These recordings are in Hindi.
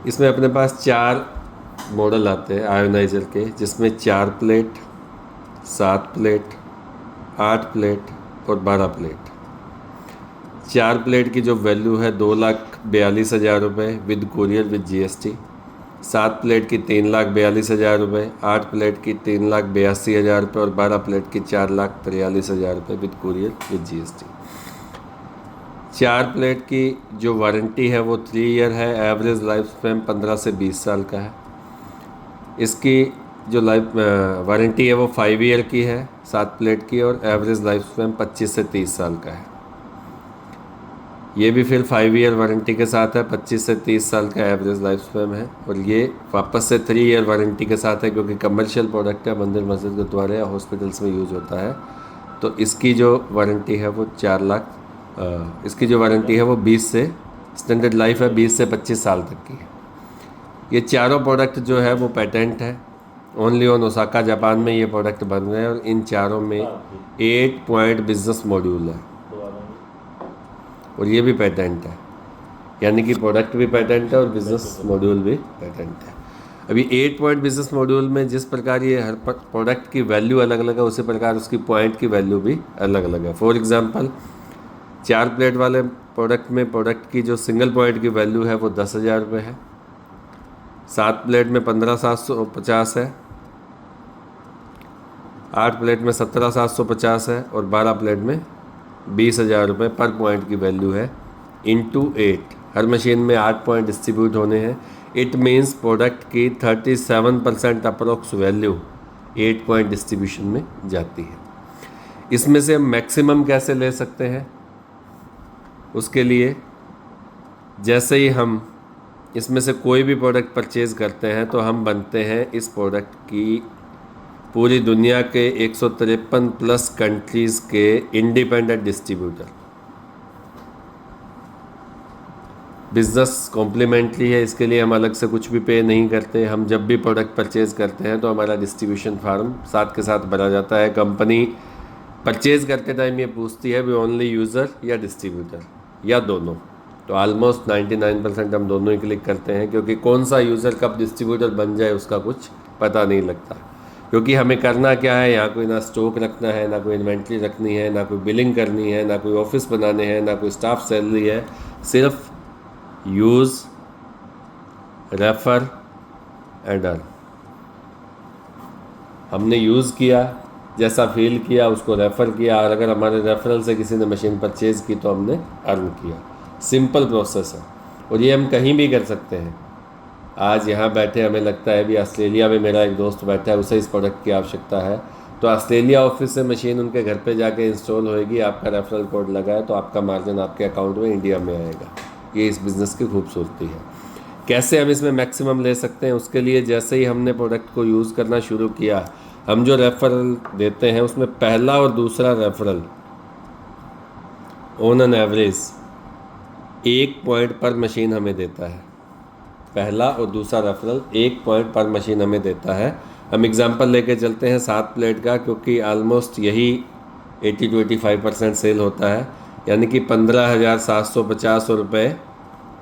इसमें अपने पास 4 मॉडल आते हैं आयोनाइजर के, जिसमें 4 प्लेट, 7 प्लेट, 8 प्लेट और 12 प्लेट। 4 प्लेट की जो वैल्यू है 2,42,000 रुपये with courier with GST। 7 plate की 3,42,000 रुपये, 8 प्लेट की 3,82,000 रुपये और 12 प्लेट की 4,43,000 रुपये with courier with GST। 4 plate की जो वारंटी है वो 3 ईयर है। एवरेज लाइफ स्पैन 15 से 20 साल का है। इसकी जो लाइफ वारंटी है वो 5 ईयर की है 7 प्लेट की, और एवरेज लाइफ स्पैन 25 से 30 साल का है। ये भी फिर 5 ईयर वारंटी के साथ है, 25 से 30 साल का एवरेज लाइफ स्पैन है। और ये वापस से 3 ईयर वारंटी के साथ है, क्योंकि कमर्शियल प्रोडक्ट है, मंदिर मस्जिद गुरुद्वारे या हॉस्पिटल्स में यूज़ होता है। तो इसकी जो वारंटी है वो 4 लाख, इसकी जो वारंटी है वो 20 से, स्टैंडर्ड लाइफ है 20 से 25 साल तक की है। ये चारों प्रोडक्ट जो है वो पेटेंट है। ओनली ऑन ओसाका जापान में ये प्रोडक्ट बन रहे हैं, और इन चारों में 8 पॉइंट बिजनेस मॉड्यूल है, और ये भी पेटेंट है। यानी कि प्रोडक्ट भी पेटेंट है और बिजनेस मॉड्यूल भी पेटेंट है। अभी 8 पॉइंट बिजनेस मॉड्यूल में जिस प्रकार ये हर प्रोडक्ट की वैल्यू अलग अलग है, उसी प्रकार उसकी पॉइंट की वैल्यू भी अलग अलग है। फॉर एग्जांपल 4 प्लेट वाले प्रोडक्ट में प्रोडक्ट की जो सिंगल पॉइंट की वैल्यू है वो 10,000 रुपये है। 7 प्लेट में 15,750 है, 8 प्लेट में 17,750 है, और 12 प्लेट में 20,000 रुपये पर पॉइंट की वैल्यू है इंटू 8। हर मशीन में 8 पॉइंट डिस्ट्रीब्यूट होने हैं। इट मीन्स प्रोडक्ट की 37% अप्रोक्स वैल्यू 8 पॉइंट डिस्ट्रीब्यूशन में जाती है। इसमें से हम मैक्सिमम कैसे ले सकते हैं? उसके लिए जैसे ही हम इसमें से कोई भी प्रोडक्ट परचेज़ करते हैं तो हम बनते हैं इस प्रोडक्ट की पूरी दुनिया के 153 प्लस कंट्रीज़ के इंडिपेंडेंट डिस्ट्रीब्यूटर। बिज़नेस कॉम्प्लीमेंट्री है, इसके लिए हम अलग से कुछ भी पे नहीं करते। हम जब भी प्रोडक्ट परचेज़ करते हैं तो हमारा डिस्ट्रीब्यूशन फार्म साथ के साथ भरा जाता है। कंपनी परचेज़ करते टाइम ये पूछती है भी ओनली यूज़र या डिस्ट्रीब्यूटर या दोनों। तो ऑलमोस्ट 99% हम दोनों ही क्लिक करते हैं, क्योंकि कौन सा यूज़र कब डिस्ट्रीब्यूटर बन जाए उसका कुछ पता नहीं लगता। क्योंकि हमें करना क्या है, यहाँ कोई ना स्टॉक रखना है, ना कोई इन्वेंट्री रखनी है, ना कोई बिलिंग करनी है, ना कोई ऑफिस बनाने हैं, ना कोई स्टाफ सैलरी है। सिर्फ यूज़, रेफ़र एंड अर्न। हमने यूज़ किया, जैसा फील किया उसको रेफ़र किया, और अगर हमारे रेफरल से किसी ने मशीन परचेज़ की तो हमने अर्न किया। सिंपल प्रोसेस है, और ये हम कहीं भी कर सकते हैं। आज यहाँ बैठे हमें लगता है भी ऑस्ट्रेलिया में मेरा एक दोस्त बैठा है, उसे इस प्रोडक्ट की आवश्यकता है, तो ऑस्ट्रेलिया ऑफिस से मशीन उनके घर पे जाके इंस्टॉल होएगी। आपका रेफरल कोड लगा है तो आपका मार्जिन आपके अकाउंट में इंडिया में आएगा। ये इस बिज़नेस की खूबसूरती है। कैसे हम इसमें मैक्सिमम ले सकते हैं? उसके लिए जैसे ही हमने प्रोडक्ट को यूज़ करना शुरू किया, हम जो रेफरल देते हैं उसमें पहला और दूसरा referral on an average 1 point पर मशीन हमें देता है। पहला और दूसरा रेफरल 1 पॉइंट पर मशीन हमें देता है। हम एग्जांपल लेके चलते हैं 7 प्लेट का, क्योंकि आलमोस्ट यही 80 to 85% सेल होता है। यानी कि 15,750 रुपये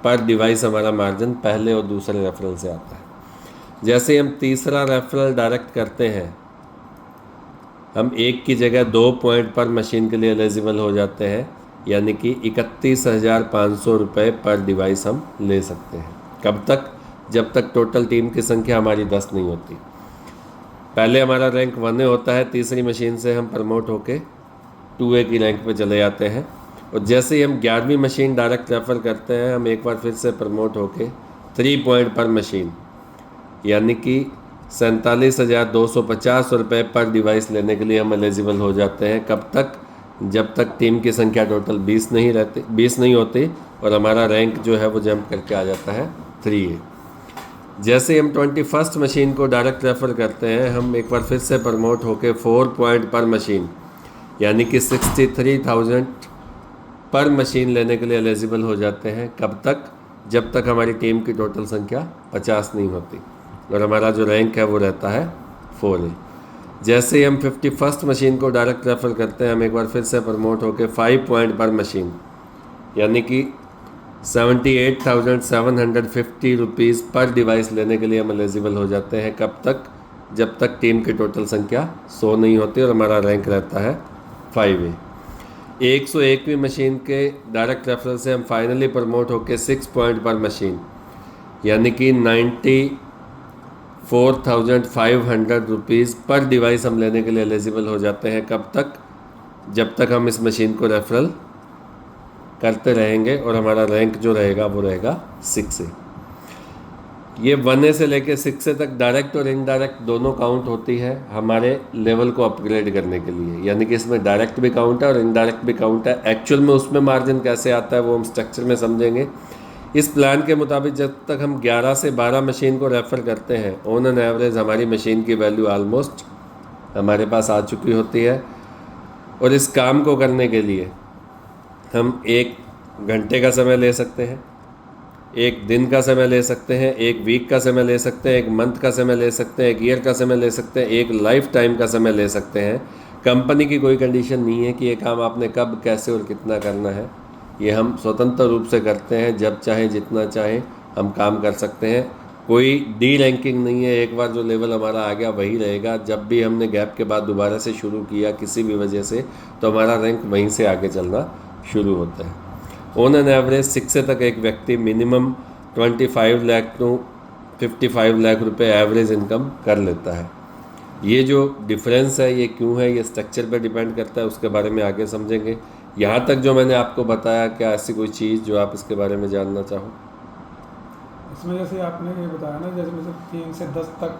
पर डिवाइस हमारा मार्जिन पहले और दूसरे रेफरल से आता है। जैसे हम तीसरा रेफरल डायरेक्ट करते हैं, हम 1 की जगह 2 पॉइंट पर मशीन के लिए एलिजिबल हो जाते हैं। यानी कि 31,500 रुपये पर डिवाइस हम ले सकते हैं। कब तक? जब तक टोटल टीम की संख्या हमारी 10 नहीं होती। पहले हमारा रैंक 1A होता है, तीसरी मशीन से हम प्रमोट होके 2A की रैंक पे चले जाते हैं। और जैसे ही हम 11वीं मशीन डायरेक्ट रेफ़र करते हैं, हम एक बार फिर से प्रमोट होके 3 पॉइंट पर मशीन, यानी कि 47,250 रुपये पर डिवाइस लेने के लिए हम एलिजिबल हो जाते हैं। कब तक? जब तक टीम की संख्या टोटल 20 नहीं होती, और हमारा रैंक जो है वो जंप करके आ जाता है 3A। जैसे हम 21st मशीन को डायरेक्ट रेफ़र करते हैं, हम एक बार फिर से प्रमोट होके 4 पॉइंट पर मशीन, यानी कि 63,000 पर मशीन लेने के लिए एलिजिबल हो जाते हैं। कब तक? जब तक हमारी टीम की टोटल संख्या 50 नहीं होती, और हमारा जो रैंक है वो रहता है 4A। जैसे ही हम 51st मशीन को डायरेक्ट रेफ़र करते हैं, हम एक बार फिर से प्रमोट होकर 5 पॉइंट पर मशीन, यानी कि 78,750 रुपीज़ पर डिवाइस लेने के लिए हम एलिजिबल हो जाते हैं। कब तक? जब तक टीम की टोटल संख्या 100 नहीं होती और हमारा रैंक रहता है 5A। 101वीं मशीन के डायरेक्ट रेफरल से हम फाइनली प्रमोट होकर 6 पॉइंट पर मशीन यानी कि 94,500 रुपीज़ पर डिवाइस हम लेने के लिए एलिजिबल हो जाते हैं। कब तक? जब तक हम इस मशीन को रेफरल करते रहेंगे और हमारा रैंक जो रहेगा वो रहेगा 6A। ये 1A से लेके 6A तक डायरेक्ट और इनडायरेक्ट दोनों काउंट होती है हमारे लेवल को अपग्रेड करने के लिए, यानी कि इसमें डायरेक्ट भी काउंट है और इनडायरेक्ट भी काउंट है। एक्चुअल में उसमें मार्जिन कैसे आता है वो हम स्ट्रक्चर में समझेंगे। इस प्लान के मुताबिक जब तक हम 11 से 12 मशीन को रेफ़र करते हैं, ऑन एन एवरेज हमारी मशीन की वैल्यू ऑलमोस्ट हमारे पास आ चुकी होती है। और इस काम को करने के लिए हम 1 घंटे का समय ले सकते हैं, 1 दिन का समय ले सकते हैं, 1 वीक का समय ले सकते हैं, 1 मंथ का समय ले सकते हैं, 1 ईयर का समय ले सकते हैं, 1 लाइफ टाइम का समय ले सकते हैं। कंपनी की कोई कंडीशन नहीं है कि ये काम आपने कब, कैसे और कितना करना है। ये हम स्वतंत्र रूप से करते हैं, जब चाहे जितना चाहे हम काम कर सकते हैं। कोई डी रैंकिंग नहीं है, एक बार जो लेवल हमारा आ गया वही रहेगा। जब भी हमने गैप के बाद दोबारा से शुरू किया किसी भी वजह से, तो हमारा रैंक वहीं से आगे चलना शुरू होता है। ऑन एन एवरेज 6 तक एक व्यक्ति मिनिमम 25 लाख टू 55 लाख रुपए एवरेज इनकम कर लेता है। ये जो डिफरेंस है ये क्यों है, ये स्ट्रक्चर पे डिपेंड करता है, उसके बारे में आगे समझेंगे। यहाँ तक जो मैंने आपको बताया, क्या ऐसी कोई चीज़ जो आप इसके बारे में जानना चाहो? इसमें जैसे आपने ये बताया ना, जैसे 3 से 10 तक